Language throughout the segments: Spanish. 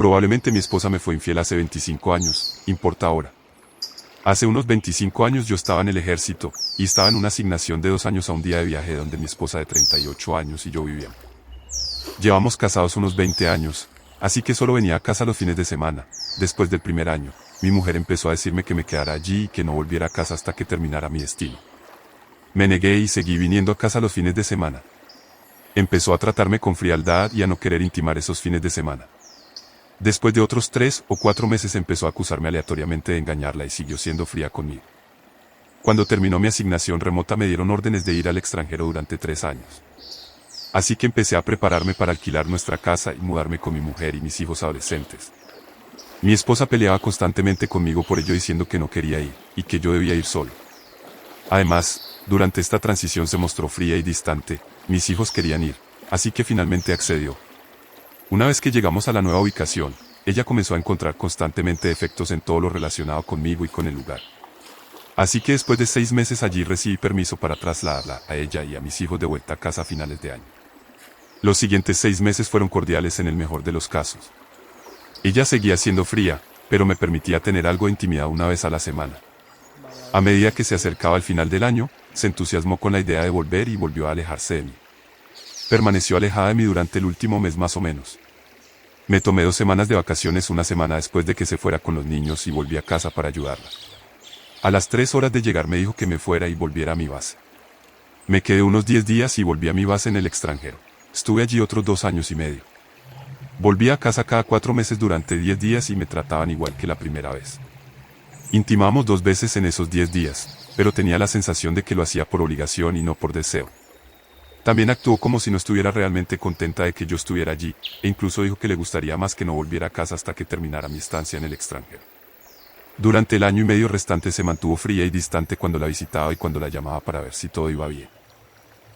Probablemente mi esposa me fue infiel hace 25 años, importa ahora. Hace unos 25 años yo estaba en el ejército, y estaba en una asignación de 2 años a un día de viaje donde mi esposa de 38 años y yo vivíamos. Llevamos casados unos 20 años, así que solo venía a casa los fines de semana. Después del primer año, mi mujer empezó a decirme que me quedara allí y que no volviera a casa hasta que terminara mi destino. Me negué y seguí viniendo a casa los fines de semana. Empezó a tratarme con frialdad y a no querer intimar esos fines de semana. Después de otros 3 o 4 meses empezó a acusarme aleatoriamente de engañarla y siguió siendo fría conmigo. Cuando terminó mi asignación remota me dieron órdenes de ir al extranjero durante 3 años. Así que empecé a prepararme para alquilar nuestra casa y mudarme con mi mujer y mis hijos adolescentes. Mi esposa peleaba constantemente conmigo por ello diciendo que no quería ir, y que yo debía ir solo. Además, durante esta transición se mostró fría y distante, mis hijos querían ir, así que finalmente accedió. Una vez que llegamos a la nueva ubicación, ella comenzó a encontrar constantemente defectos en todo lo relacionado conmigo y con el lugar. Así que después de 6 meses allí recibí permiso para trasladarla a ella y a mis hijos de vuelta a casa a finales de año. Los siguientes 6 meses fueron cordiales en el mejor de los casos. Ella seguía siendo fría, pero me permitía tener algo de intimidad una vez a la semana. A medida que se acercaba el final del año, se entusiasmó con la idea de volver y volvió a alejarse de mí. Permaneció alejada de mí durante el último mes más o menos. Me tomé 2 semanas de vacaciones una semana después de que se fuera con los niños y volví a casa para ayudarla. A las 3 horas de llegar me dijo que me fuera y volviera a mi base. Me quedé unos 10 días y volví a mi base en el extranjero. Estuve allí otros 2 años y medio. Volví a casa cada 4 meses durante 10 días y me trataban igual que la primera vez. Intimamos 2 veces en esos 10 días, pero tenía la sensación de que lo hacía por obligación y no por deseo. También actuó como si no estuviera realmente contenta de que yo estuviera allí, e incluso dijo que le gustaría más que no volviera a casa hasta que terminara mi estancia en el extranjero. Durante el año y medio restante se mantuvo fría y distante cuando la visitaba y cuando la llamaba para ver si todo iba bien.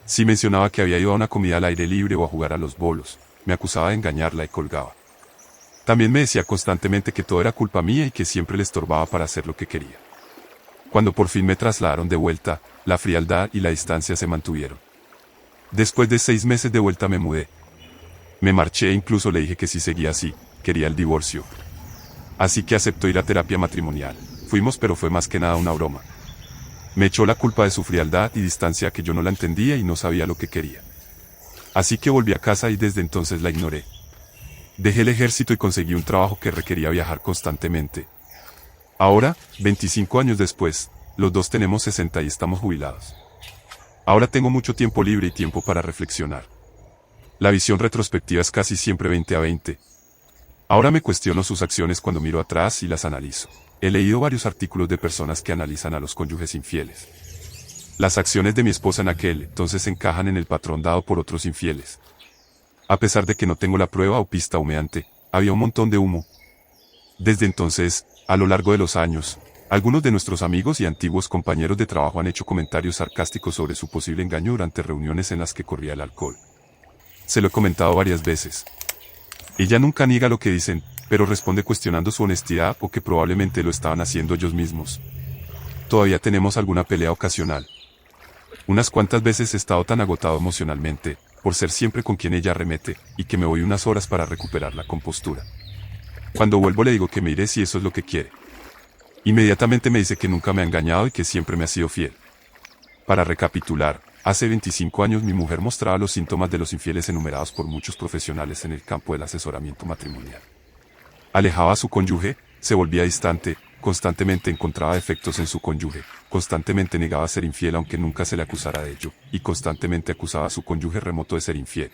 Si mencionaba que había ido a una comida al aire libre o a jugar a los bolos, me acusaba de engañarla y colgaba. También me decía constantemente que todo era culpa mía y que siempre le estorbaba para hacer lo que quería. Cuando por fin me trasladaron de vuelta, la frialdad y la distancia se mantuvieron. Después de 6 meses de vuelta me mudé. Me marché e incluso le dije que si seguía así, quería el divorcio. Así que aceptó ir a terapia matrimonial. Fuimos, pero fue más que nada una broma. Me echó la culpa de su frialdad y distancia, que yo no la entendía y no sabía lo que quería. Así que volví a casa y desde entonces la ignoré. Dejé el ejército y conseguí un trabajo que requería viajar constantemente. Ahora, 25 años después, los dos tenemos 60 y estamos jubilados. Ahora tengo mucho tiempo libre y tiempo para reflexionar. La visión retrospectiva es casi siempre 20/20. Ahora me cuestiono sus acciones cuando miro atrás y las analizo. He leído varios artículos de personas que analizan a los cónyuges infieles. Las acciones de mi esposa en aquel entonces encajan en el patrón dado por otros infieles. A pesar de que no tengo la prueba o pista humeante, había un montón de humo. Desde entonces, a lo largo de los años, algunos de nuestros amigos y antiguos compañeros de trabajo han hecho comentarios sarcásticos sobre su posible engaño durante reuniones en las que corría el alcohol. Se lo he comentado varias veces. Ella nunca niega lo que dicen, pero responde cuestionando su honestidad o que probablemente lo estaban haciendo ellos mismos. Todavía tenemos alguna pelea ocasional. Unas cuantas veces he estado tan agotado emocionalmente, por ser siempre con quien ella arremete, y que me voy unas horas para recuperar la compostura. Cuando vuelvo le digo que me iré si eso es lo que quiere. Inmediatamente me dice que nunca me ha engañado y que siempre me ha sido fiel. Para recapitular, hace 25 años mi mujer mostraba los síntomas de los infieles enumerados por muchos profesionales en el campo del asesoramiento matrimonial. Alejaba a su cónyuge, se volvía distante, constantemente encontraba defectos en su cónyuge, constantemente negaba ser infiel aunque nunca se le acusara de ello, y constantemente acusaba a su cónyuge remoto de ser infiel.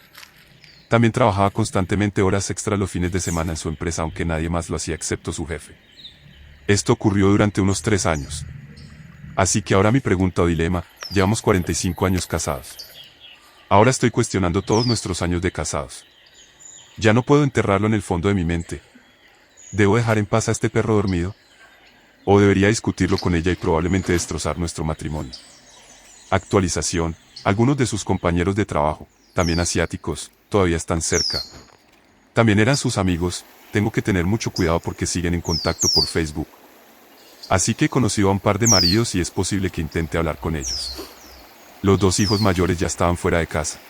También trabajaba constantemente horas extras los fines de semana en su empresa aunque nadie más lo hacía excepto su jefe. Esto ocurrió durante unos 3 años. Así que ahora mi pregunta o dilema, llevamos 45 años casados. Ahora estoy cuestionando todos nuestros años de casados. Ya no puedo enterrarlo en el fondo de mi mente. ¿Debo dejar en paz a este perro dormido? ¿O debería discutirlo con ella y probablemente destrozar nuestro matrimonio? Actualización, algunos de sus compañeros de trabajo, también asiáticos, todavía están cerca. También eran sus amigos, tengo que tener mucho cuidado porque siguen en contacto por Facebook. Así que he conocido a un par de maridos y es posible que intente hablar con ellos. Los 2 hijos mayores ya estaban fuera de casa.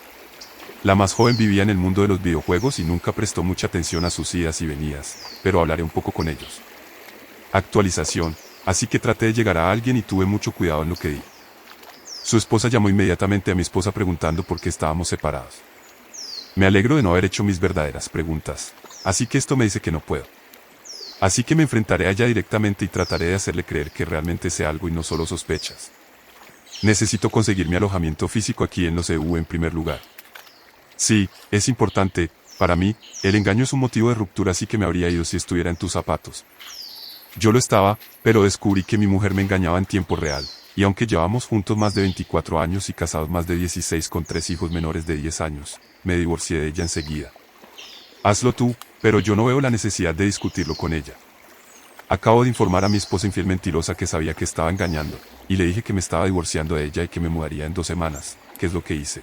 La más joven vivía en el mundo de los videojuegos y nunca prestó mucha atención a sus idas y venidas, pero hablaré un poco con ellos. Actualización, así que traté de llegar a alguien y tuve mucho cuidado en lo que di. Su esposa llamó inmediatamente a mi esposa preguntando por qué estábamos separados. Me alegro de no haber hecho mis verdaderas preguntas, así que esto me dice que no puedo. Así que me enfrentaré a ella directamente y trataré de hacerle creer que realmente sé algo y no solo sospechas. Necesito conseguir mi alojamiento físico aquí en los EU en primer lugar. Sí, es importante, para mí, el engaño es un motivo de ruptura, así que me habría ido si estuviera en tus zapatos. Yo lo estaba, pero descubrí que mi mujer me engañaba en tiempo real, y aunque llevamos juntos más de 24 años y casados más de 16 con 3 hijos menores de 10 años, me divorcié de ella enseguida. Hazlo tú, pero yo no veo la necesidad de discutirlo con ella. Acabo de informar a mi esposa infiel mentirosa que sabía que estaba engañando, y le dije que me estaba divorciando de ella y que me mudaría en 2 semanas, que es lo que hice.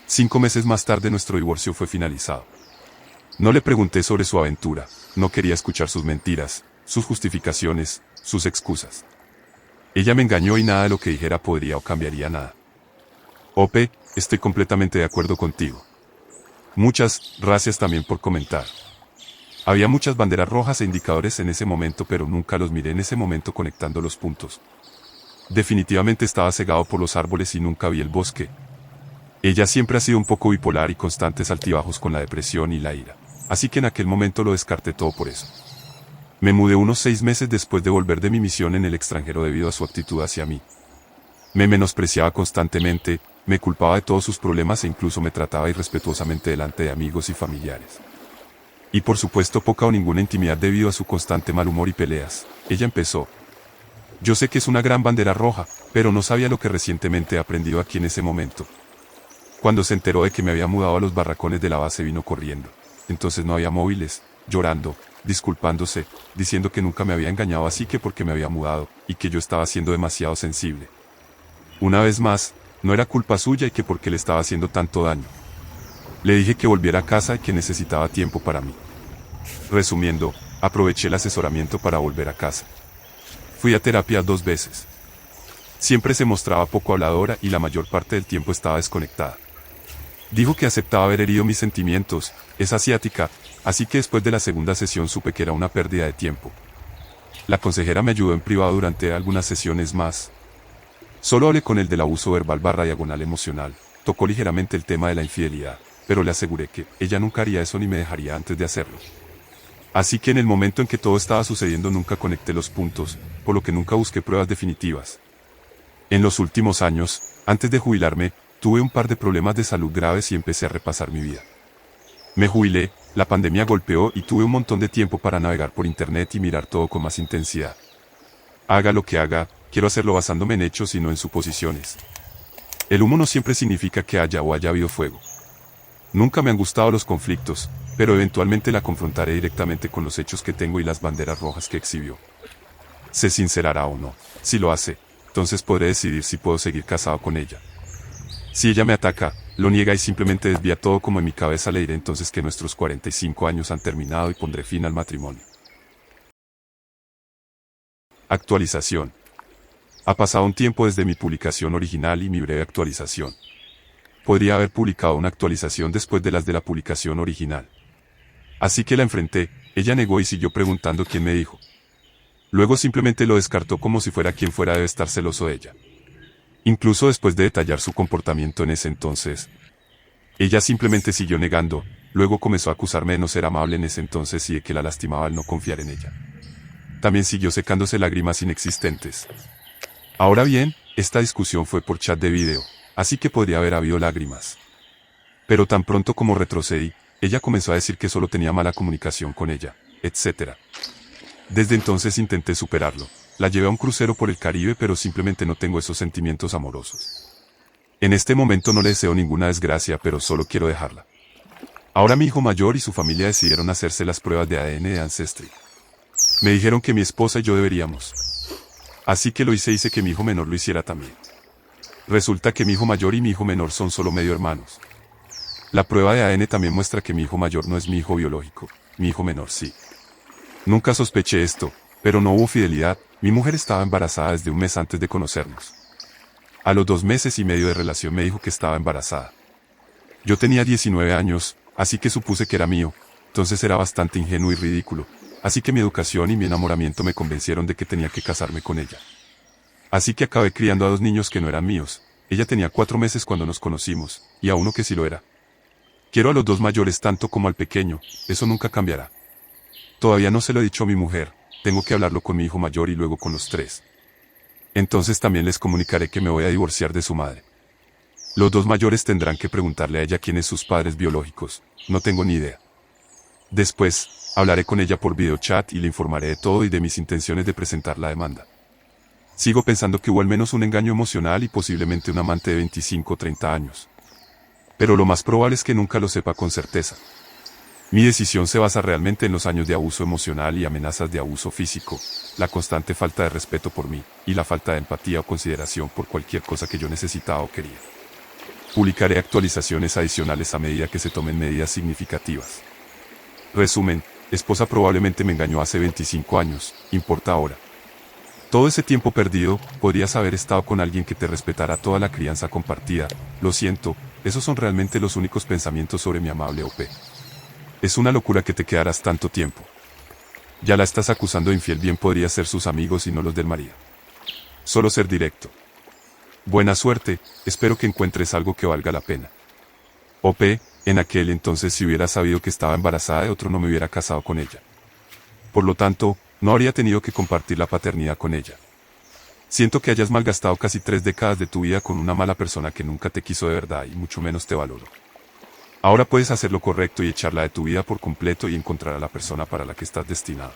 5 meses más tarde nuestro divorcio fue finalizado. No le pregunté sobre su aventura, no quería escuchar sus mentiras, sus justificaciones, sus excusas. Ella me engañó y nada de lo que dijera podría o cambiaría nada. Ope, estoy completamente de acuerdo contigo. Muchas gracias también por comentar. Había muchas banderas rojas e indicadores en ese momento, pero nunca los miré en ese momento conectando los puntos. Definitivamente estaba cegado por los árboles y nunca vi el bosque. Ella siempre ha sido un poco bipolar y constantes altibajos con la depresión y la ira, así que en aquel momento lo descarté todo por eso. Me mudé unos 6 meses después de volver de mi misión en el extranjero debido a su actitud hacia mí. Me menospreciaba constantemente, me culpaba de todos sus problemas e incluso me trataba irrespetuosamente delante de amigos y familiares. Y por supuesto poca o ninguna intimidad debido a su constante mal humor y peleas. Ella empezó. Yo sé que es una gran bandera roja, pero no sabía lo que recientemente he aprendido aquí en ese momento. Cuando se enteró de que me había mudado a los barracones de la base vino corriendo. Entonces no había móviles, llorando, disculpándose, diciendo que nunca me había engañado así que porque me había mudado, y que yo estaba siendo demasiado sensible. Una vez más, no era culpa suya y que porque le estaba haciendo tanto daño. Le dije que volviera a casa y que necesitaba tiempo para mí. Resumiendo, aproveché el asesoramiento para volver a casa. Fui a terapia 2 veces. Siempre se mostraba poco habladora y la mayor parte del tiempo estaba desconectada. Dijo que aceptaba haber herido mis sentimientos, es asiática, así que después de la segunda sesión supe que era una pérdida de tiempo. La consejera me ayudó en privado durante algunas sesiones más. Solo hablé con él del abuso verbal / emocional, tocó ligeramente el tema de la infidelidad, pero le aseguré que ella nunca haría eso ni me dejaría antes de hacerlo. Así que en el momento en que todo estaba sucediendo nunca conecté los puntos, por lo que nunca busqué pruebas definitivas. En los últimos años, antes de jubilarme, tuve un par de problemas de salud graves y empecé a repasar mi vida. Me jubilé, la pandemia golpeó y tuve un montón de tiempo para navegar por internet y mirar todo con más intensidad. Haga lo que haga, quiero hacerlo basándome en hechos y no en suposiciones. El humo no siempre significa que haya o haya habido fuego. Nunca me han gustado los conflictos, pero eventualmente la confrontaré directamente con los hechos que tengo y las banderas rojas que exhibió. Se sincerará o no. Si lo hace, entonces podré decidir si puedo seguir casado con ella. Si ella me ataca, lo niega y simplemente desvía todo como en mi cabeza, le diré entonces que nuestros 45 años han terminado y pondré fin al matrimonio. Actualización. Ha pasado un tiempo desde mi publicación original y mi breve actualización. Podría haber publicado una actualización después de las de la publicación original. Así que la enfrenté, ella negó y siguió preguntando quién me dijo. Luego simplemente lo descartó como si fuera quien fuera debe estar celoso de ella. Incluso después de detallar su comportamiento en ese entonces. Ella simplemente siguió negando, luego comenzó a acusarme de no ser amable en ese entonces y de que la lastimaba al no confiar en ella. También siguió secándose lágrimas inexistentes. Ahora bien, esta discusión fue por chat de video, así que podría haber habido lágrimas. Pero tan pronto como retrocedí, ella comenzó a decir que solo tenía mala comunicación con ella, etc. Desde entonces intenté superarlo. La llevé a un crucero por el Caribe, pero simplemente no tengo esos sentimientos amorosos. En este momento no le deseo ninguna desgracia, pero solo quiero dejarla. Ahora mi hijo mayor y su familia decidieron hacerse las pruebas de ADN de Ancestry. Me dijeron que mi esposa y yo deberíamos. Así que lo hice que mi hijo menor lo hiciera también. Resulta que mi hijo mayor y mi hijo menor son solo medio hermanos. La prueba de ADN también muestra que mi hijo mayor no es mi hijo biológico, mi hijo menor sí. Nunca sospeché esto, pero no hubo fidelidad, mi mujer estaba embarazada desde un mes antes de conocernos. A los 2 meses y medio de relación me dijo que estaba embarazada. Yo tenía 19 años, así que supuse que era mío, entonces era bastante ingenuo y ridículo, así que mi educación y mi enamoramiento me convencieron de que tenía que casarme con ella. Así que acabé criando a 2 niños que no eran míos. Ella tenía 4 meses cuando nos conocimos, y a uno que sí lo era. Quiero a los 2 mayores tanto como al pequeño, eso nunca cambiará. Todavía no se lo he dicho a mi mujer, tengo que hablarlo con mi hijo mayor y luego con los 3. Entonces también les comunicaré que me voy a divorciar de su madre. Los 2 mayores tendrán que preguntarle a ella quiénes sus padres biológicos, no tengo ni idea. Después, hablaré con ella por videochat y le informaré de todo y de mis intenciones de presentar la demanda. Sigo pensando que hubo al menos un engaño emocional y posiblemente un amante de 25 o 30 años. Pero lo más probable es que nunca lo sepa con certeza. Mi decisión se basa realmente en los años de abuso emocional y amenazas de abuso físico, la constante falta de respeto por mí, y la falta de empatía o consideración por cualquier cosa que yo necesitaba o quería. Publicaré actualizaciones adicionales a medida que se tomen medidas significativas. Resumen, esposa probablemente me engañó hace 25 años, importa ahora. Todo ese tiempo perdido, podrías haber estado con alguien que te respetara toda la crianza compartida, lo siento, esos son realmente los únicos pensamientos sobre mi amable OP. Es una locura que te quedaras tanto tiempo. Ya la estás acusando de infiel, bien podría ser sus amigos y no los del marido. Solo ser directo. Buena suerte, espero que encuentres algo que valga la pena. OP, en aquel entonces si hubiera sabido que estaba embarazada de otro no me hubiera casado con ella. Por lo tanto, no habría tenido que compartir la paternidad con ella. Siento que hayas malgastado casi 3 décadas de tu vida con una mala persona que nunca te quiso de verdad y mucho menos te valoró. Ahora puedes hacer lo correcto y echarla de tu vida por completo y encontrar a la persona para la que estás destinado.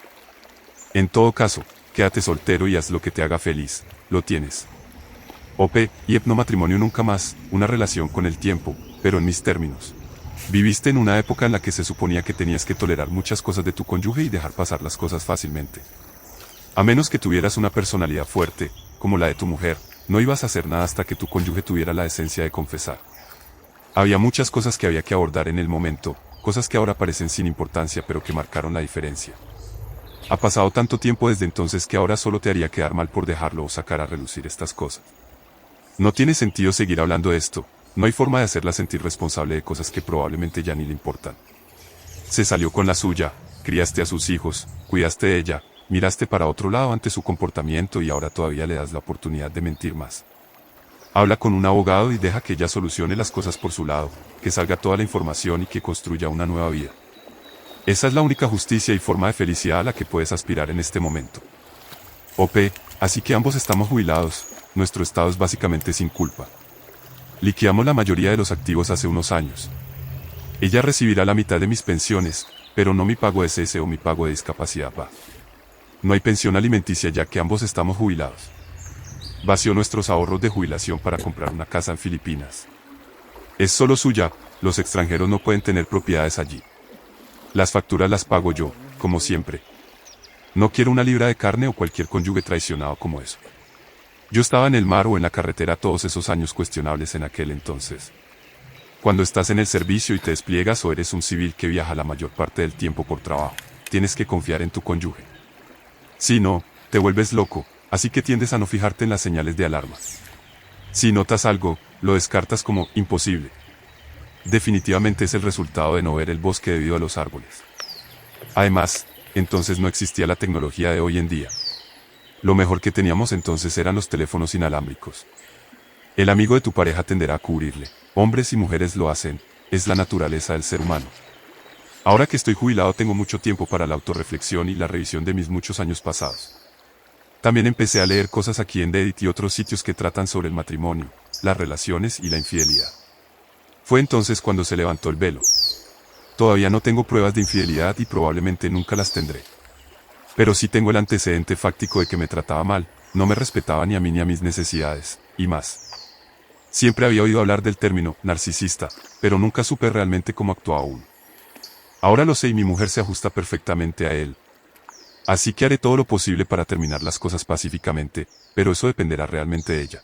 En todo caso, quédate soltero y haz lo que te haga feliz, lo tienes. OP, y no matrimonio nunca más, una relación con el tiempo, pero en mis términos. Viviste en una época en la que se suponía que tenías que tolerar muchas cosas de tu cónyuge y dejar pasar las cosas fácilmente. A menos que tuvieras una personalidad fuerte, como la de tu mujer, no ibas a hacer nada hasta que tu cónyuge tuviera la decencia de confesar. Había muchas cosas que había que abordar en el momento, cosas que ahora parecen sin importancia pero que marcaron la diferencia. Ha pasado tanto tiempo desde entonces que ahora solo te haría quedar mal por dejarlo o sacar a relucir estas cosas. No tiene sentido seguir hablando de esto, no hay forma de hacerla sentir responsable de cosas que probablemente ya ni le importan. Se salió con la suya, criaste a sus hijos, cuidaste de ella, miraste para otro lado ante su comportamiento y ahora todavía le das la oportunidad de mentir más. Habla con un abogado y deja que ella solucione las cosas por su lado, que salga toda la información y que construya una nueva vida. Esa es la única justicia y forma de felicidad a la que puedes aspirar en este momento. OP, así que ambos estamos jubilados, nuestro estado es básicamente sin culpa. Liquidamos la mayoría de los activos hace unos años. Ella recibirá la mitad de mis pensiones, pero no mi pago de cese o mi pago de discapacidad. No hay pensión alimenticia ya que ambos estamos jubilados. Vació nuestros ahorros de jubilación para comprar una casa en Filipinas. Es solo suya, los extranjeros no pueden tener propiedades allí. Las facturas las pago yo, como siempre. No quiero una libra de carne o cualquier cónyuge traicionado como eso. Yo estaba en el mar o en la carretera todos esos años cuestionables en aquel entonces. Cuando estás en el servicio y te despliegas o eres un civil que viaja la mayor parte del tiempo por trabajo, tienes que confiar en tu cónyuge. Si no, te vuelves loco, así que tiendes a no fijarte en las señales de alarma. Si notas algo, lo descartas como imposible. Definitivamente es el resultado de no ver el bosque debido a los árboles. Además, entonces no existía la tecnología de hoy en día. Lo mejor que teníamos entonces eran los teléfonos inalámbricos. El amigo de tu pareja tenderá a cubrirle. Hombres y mujeres lo hacen, es la naturaleza del ser humano. Ahora que estoy jubilado tengo mucho tiempo para la autorreflexión y la revisión de mis muchos años pasados. También empecé a leer cosas aquí en Reddit y otros sitios que tratan sobre el matrimonio, las relaciones y la infidelidad. Fue entonces cuando se levantó el velo. Todavía no tengo pruebas de infidelidad y probablemente nunca las tendré. Pero sí tengo el antecedente fáctico de que me trataba mal, no me respetaba ni a mí ni a mis necesidades, y más. Siempre había oído hablar del término narcisista, pero nunca supe realmente cómo actuaba uno. Ahora lo sé y mi mujer se ajusta perfectamente a él. Así que haré todo lo posible para terminar las cosas pacíficamente, pero eso dependerá realmente de ella.